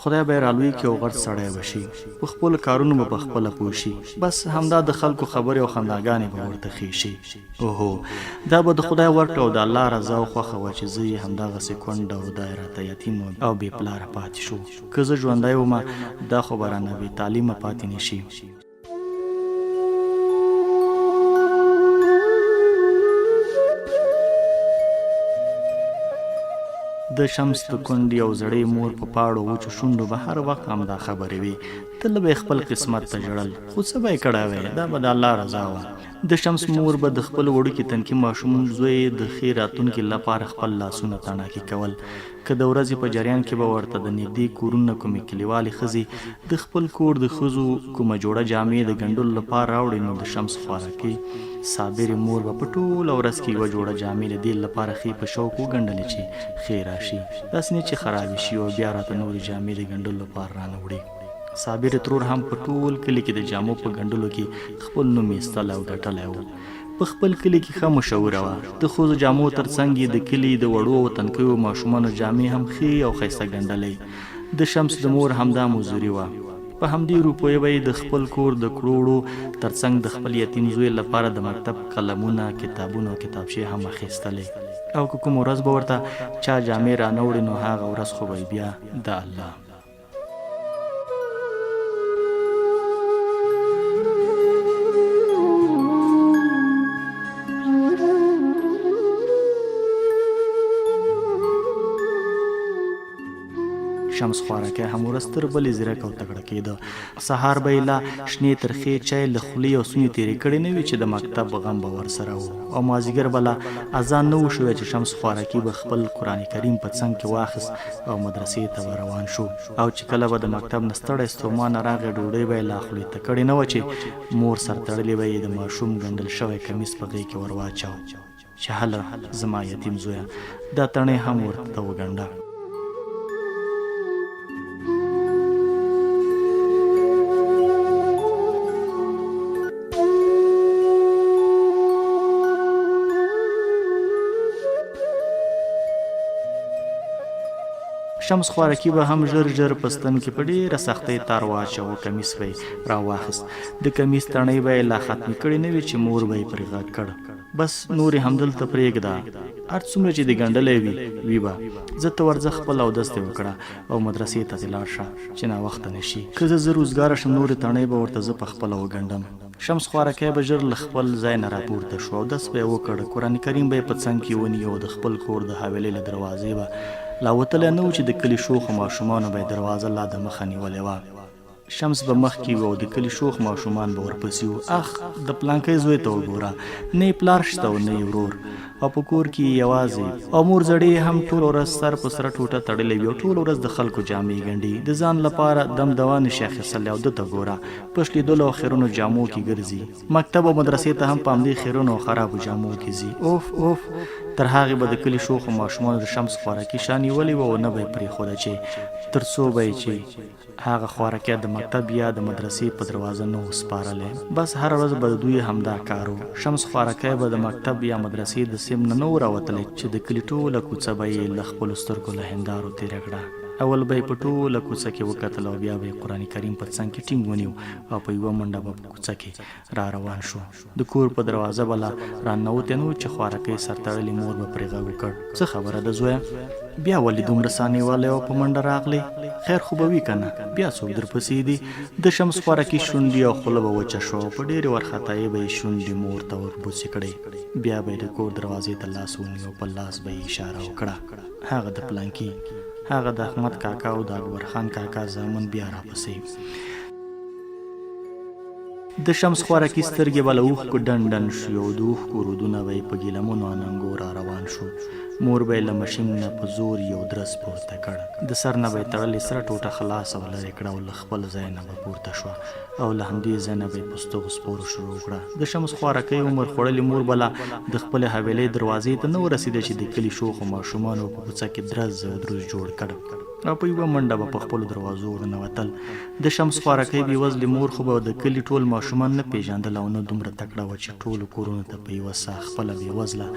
خدای به رالوي کې او غټ سړی بشي په خپل کارونو به خپل پوشي بس همدا د خلکو خبرې او خنداګانې به ورته خېشي اوهو دا به د خدای ورکړه او د الله رضا او خوښه وه چې زه یې همدغسې کونډه او دی راته یتیم او بې پلاره پاتې شو که زه ژوندی ومه دا خو به رانه بې تعلیمه پاتې نه شي د شمس د کونډې او زړې مور په پاړو وچو شونډو به هر وخت همدا خبرې وي تل به خپل قسمت ته ژړل خو څه به یې کړی وی دا به د الله رضا وه د شمس مور به د خپل وړوکي تنکي ماشوم زوی د ښې راتلونکي لپاره خپل لاسونه تڼاکي کول که د ورځې په جریان کې به ورته د نږدې کورونه کومې کلیوالې ښځې د خپل کور د ښځو کومه جوړه جامې د ګنډلو لپاره راوړي نو د شمس خوارکۍ صابرې مور به په ټوله ورځ کې یوه جوړه جامې د دې لپاره ښې په شوق وګنډلې چې ښې راشي داسې نه چې خرابې شي او بیا راته نورې جامې د ګنډلو لپاره رانه وړي صابر ترور هم په ټول کلي کې د جامو په ګنډلو کې خپل نوم ایستلی او ګټلی و په خپل کلي کې ښه مشهوره وه د ښځو جامو تر څنګ یې د کلي د وړو او تنکیو ماشومانو جامې هم ښې او ښایسته ګنډلې د شمس د مور همدا مزدوري وه په همدې روپیو به یې د خپل کور د کړوړو تر څنګ د خپل یتیم زوی لپاره د مکتب قلمونه کتابونه او کتابچې هم اخیستلې او که کومه ورځ به ورته چا جامې رانه وړي نو هغه ورځ خو به بیا د الله شمس خوارکی هم ورځ تر بلې ځیرک او تکړه کېده سهار به یې لا شنې ترخې چای له خولې او سونې تېرې کړې نه وي چې د مکتب غم به ورسره و او مازدیګر به لا اذان نه و شوی چې شمس خوارکي به خپل قرآن کریم په څنګ کې واخیست او مدرسې ته به روان شو او چې کله به د مکتب نه ستړی ستومانه راغی ډوډۍ به یې لا خولې ته کړې نه وه چې مور سر تړلې به یې د ماشوم ګنډل شوی کمیس په غېږ کې ور واچاو چې هله زما یتیم زویه دا تڼۍ هم ورته وګنډه شمس خوارکي به هم ژر ژر په ستن کې په ډېره سختۍ تار واچاوه کمیس به یې راواخیست د کمیس تڼۍ به یې لا ختمې کړې نه وي چې مور به یې پرې غږ کړ بس نور یې همدلته پرېږده هر څومره چې دې ګنډلی وي به زه ته ورځه خپل اودس دې وکړه او مدرسې ته دې لاړ شه چې ناوخته نه شي که زه روزګاره شم نورې تڼۍ به ورته زه پخپله وګنډم شمس خوارکی به ژر له خپل ځای نه راپورته شو اودس به یې وکړ قرآن کریم به یې په څنګ کې ونیو او د خپل کور د حویلۍ له دروازې به لا وتلی نه و چې د کلي شوخو ماشومانو به یې دروازه لا د مخه نیولې وه شمس به مخکې و او د کلي شوخ ماشومان به ورپسې و اخ د پلانکی زوی ته وګوره نه یې پلار شته او نه یې ورور او په کور کې یوازې او مور زړې هم ټوله ورځ سر په سره ټوټه تړلې وي او ټوله ورځ د خلکو جامې ګنډي د ځان لپاره دم دوا نشي اخیستلی او ده ته ګوره په شلیدلو او خیرونو جامو کې ګرځي مکتب او مدرسې ته هم په همدې خیرونو او خرابو جامو کې ځي اوف اوف تر هغې به د کلي شوخو ماشومانو د شمس خوارکي شا نیولې وه او نه به یې پرېښوده چې تر څو به یې چې هغه خوارکی د مکتب یا د مدرسې په دروازه نه و سپارلی بس هره ورځ به د دوی همدا کار و شمس خوارکی به د مکتب یا مدرسې د سیم نه و راوتلی چې د کلي ټوله کوڅه به یې له خپلو سترګو له هندارو تېره کړه اول به یې په ټوله کوڅه کې وکتل او بیا به یې قرآن کریم په څنګ کې ټینګ ونیو او په یوه منډه به په کوڅه کې را روان شو د کور په دروازه به لا راننوتی نه و چې خوارکی سرتړلې مور به پرې غږ وکړ څه خبره ده زویه بیا ولې دومره سانې والی او په منډه راغلی خیر خو به وي که نه بیا څوک درپسې دي د شمس خوارکي شونډې او خوله به وچه شوه او په ډېرې وارخطایۍ به یې شونډې مور ته وربوڅې کړې بیا به یې د کور دروازې ته لاس ونیو او په لاس به یې اشاره وکړه هغه د پلانکي هغه د احمد کاکا او د اکبر خان کاکا زامن بیا راپسې د شمس خوارکي سترګې به له اوښکو ډن ډن شوې او د اوښکو رودونه به یې په ګیلمونو اننګو را روان شو مور به یې له مشین نه په زور یو درس پورته کړ د سر نه به یې تړلې سره ټوټه خلاصه او لرې کړه او له خپل ځای نه به پورته شوه او له همدې ځای نه به یې په ستغو سپورو شروع کړه د شمس خوارکۍ عمر خوړلې مور به لا د خپلې حویلۍ دروازې ته نه ورسېده چې د کلي شوخو ماشومانو په کوڅه کې درز او دروز جوړ کړ او په یوه منډه به په خپلو دروازو ورننوتل د شمس خوارکۍ بېوزلې مور خو به د کلي ټول ماشومان نه پېژندل او نه دومره تکړه وه چې ټولو کورونو ته په یوه ساه خپله بېوزله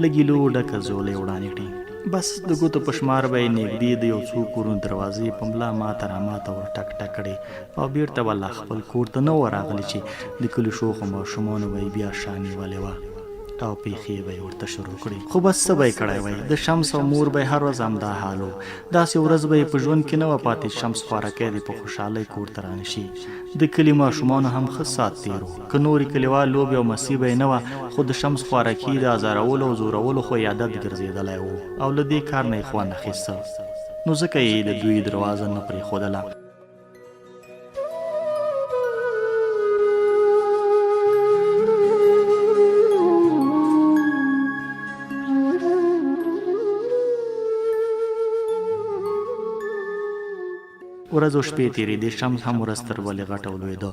له ګیلو ډکه ځولۍ وړاندې کړي بس د ګوتو په شمار به یې نږدې د یو څو کورونو دروازې په ملا ماته راماته ور ټک ټک کړې او بېرته به لا خپل کور ته نه وه راغلې چې د کلي شوخو ماشومانو به یې بیا شا نیولې وه او پیښې به یې ورته شروع کړې. خو بس څه به یې کړی وی، د شمس او مور به یې هر ورځ همدا حال و. داسې ورځ به یې په ژوند کې نه وه پاتې شمس خوارکی دې په خوشحالۍ کور ته رانشي. د کلي ماشومانو هم ښه سات تېر و. که نورې کلیوال لوبې او مسې به یې نه وه، خو د شمس خوارکي د ازارولو او زورولو خو یې عادت ګرځېدلی و او له دې کار نه یې خوند اخیسته، نو ځکه یې د دوی دروازه نه پرېښودله. ورځ او شپې تېرېدې، شمس هم ورځ تر بلې غټه ولوېده.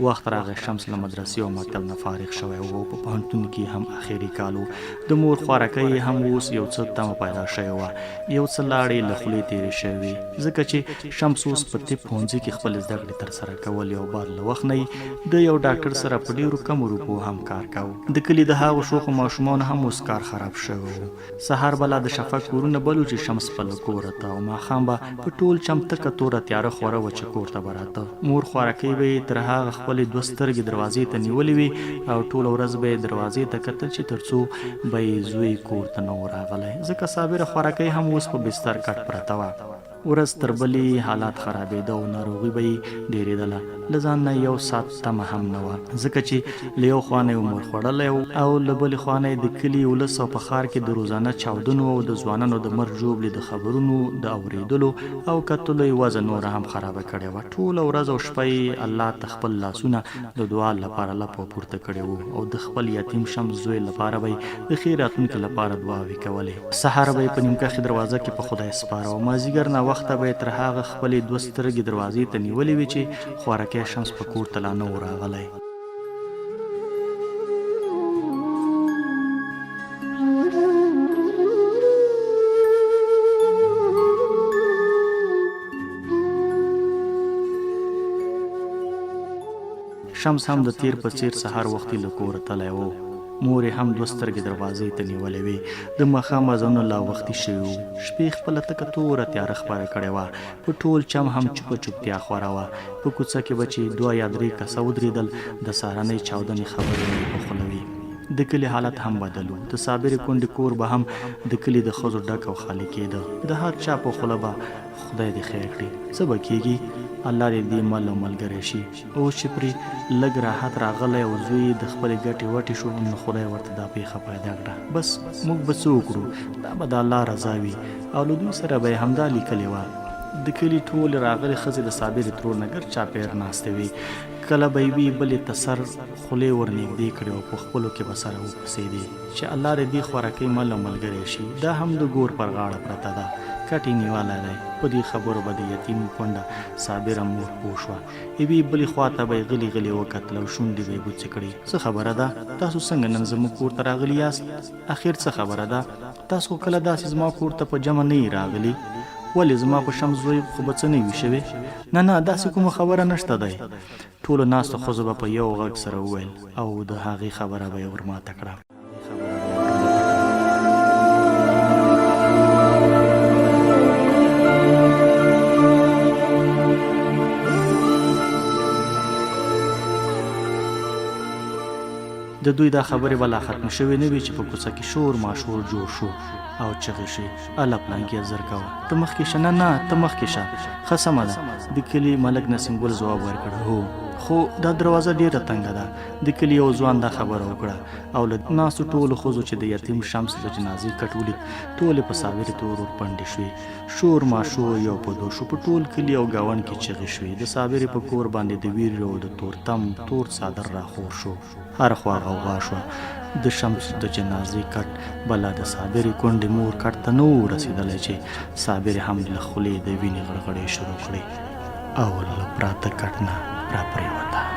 وخت راغی شمس له مدرسې او مکتب نه فارغ شوی و. په پوهنتون کې هم اخري کال و. د مور خوارکی هم اوس یو څه تمه پیدا شوې وه، یو څه لاړې له خولې تېرې شوې، ځکه چې شمس اوس په طب پوهنځي کې خپل زده کړې ترسره کول او بعد له وخت نه یې د یو ډاکټر سره په ډېرو کمو روپو هم کار کوو. د کلي د هغو شوخو ماشومانو هم اوس کار خراب شوی و. سهار به لا د شفق کورونه بل و چې شمس به له کوره ته او ماښام به په ټول چم تکه توره تیاره خوره وه چې کور ته به راته. مور خوارکی به یې تر هغه خپلې دوه سترګې دروازې ته نیولې وي او ټوله ورځ به یې دروازې ته کتل چې تر څو به یې زوی کور ته نه و راغلی، ځکه صابره خوارکی هم اوس په بستر کټ پرته وه. ورځ تر بلې حالات خرابېده او ناروغي به یې ډېرېدله. له ځان نه یو ساعت تمه هم نه وه، ځکه چې له یو خوا نه یې عمر خوړلی او له بلې خوا نه یې د کلي ولس او په ښار کې د روزانه چاودنو او د ځوانانو د مرګ ژوبلې د خبرونو د اورېدلو او کتلو یې وضع نوره هم خرابه کړې وه. ټوله ورځ او شپه یې الله ته خپل لاسونه د دعا لپاره لپه پورته کړي وو او د خپل یتیم شمس زوی لپاره به یې د ښې راتلونکي لپاره دعاوې کولې. سهار به یې په نیمکښې دروازه کې په خدای سپاره او مازدیګر ناوخته به یې تر هغه خپلې دوه سترګې دروازې ته نیولې وي چې خوارکی شمس په کور ته لا نه و راغلی. شمس هم د تیر په څیر سهار وختي له کوره تللی و. مور یې هم دوه سترګې دروازې ته نیولې وې. د ماښام اذانونه لا وختي شوي وو. شپې خپله تکه توره تیاره خپره کړې وه. په ټول چم هم چوپه چوپتیا خوره وه. په کوڅه کې به چې دوه یا درې کسه ودرېدل، د سهارنۍ چاودنې خبرې یې په خوله وي. د کلي حالت هم بدل و. د صابرې کونډې کور به هم د کلي د ښځو ډک او خالي کېده. د هر چا په خوله به خدای دې خیر کړي، څه به کېږي، الله دې دې مل او ملګری شي. اوس چې پرې لږ راحت راغلی او زوی د خپلې ګټې وټې شو، نو خدای ورته دا پیښه پیدا کړه. بس موږ به څه وکړو، دا به د الله رضا وي او له دوی سره به یې همدا لیکلې وه. د کلي ټولې راغلې ښځې د صابرې ترور نه ګرد چاپېر ناستې وې. کله به یې وي بلې ته سر خولې ورنږدې کړې او په خپلو کې به سره وپسېدې چې الله دې دې خوارکۍ مل او ملګری شي. دا هم د ګور پر غاړه پرته ده، کټ یې نیولی دی. په دې خبرو به د یتیم کونډه صابره مور پوه شوه. یوې بلې خوا ته به یې غلي غلي وکتل او شونډې به یې بوڅې کړې. څه خبره ده، تاسو څنګه نن زموږ کور ته راغلي یاست؟ اخر څه خبره ده، تاسو کله داسې زما کور ته په جمع نه یې راغلي؟ ولې زما په شمس زوی خو به څه نه وي شوې؟ نه نه، داسې کومه خبره نشته دی. ټولو ناستو ښځو به په یو غږ سره وویل او د هغې خبره به یې ورماته کړه. د دوی دا خبرې به لا ختمې شوې نه وي چې په کوڅه کې شور ماشور جوړ شو او چغې شوې، اله پلانکیه زر کوه، ته مخکې شه. نه نه، ته مخکې شه. ښه سمه ده. د کلي ملک نسیم ګل ځواب ورکړ، هو، خو دا دروازه ډېره تنګه ده. د کلي یو ځوان دا خبره وکړه او له ناستو ټولو ښځو چې د یتیم شمس د جنازې کټ ولید، ټولې په صابرې تور ورپنډې شوې. شور ماشور یو په دو شو. په ټول کلي او ګاونډ کې چغې شوې. د صابرې په کور باندې د ویرې او د تورتم تور څادر راخور شو. هر خوا غوغا شوه. د شمس د جنازې کټ بلا د صابرې کونډې مور کټ ته نه و رسېدلی چې صابرې هم له خولې د وینې غړغړې شروع کړې او له پراته کټ نه راپرېوته.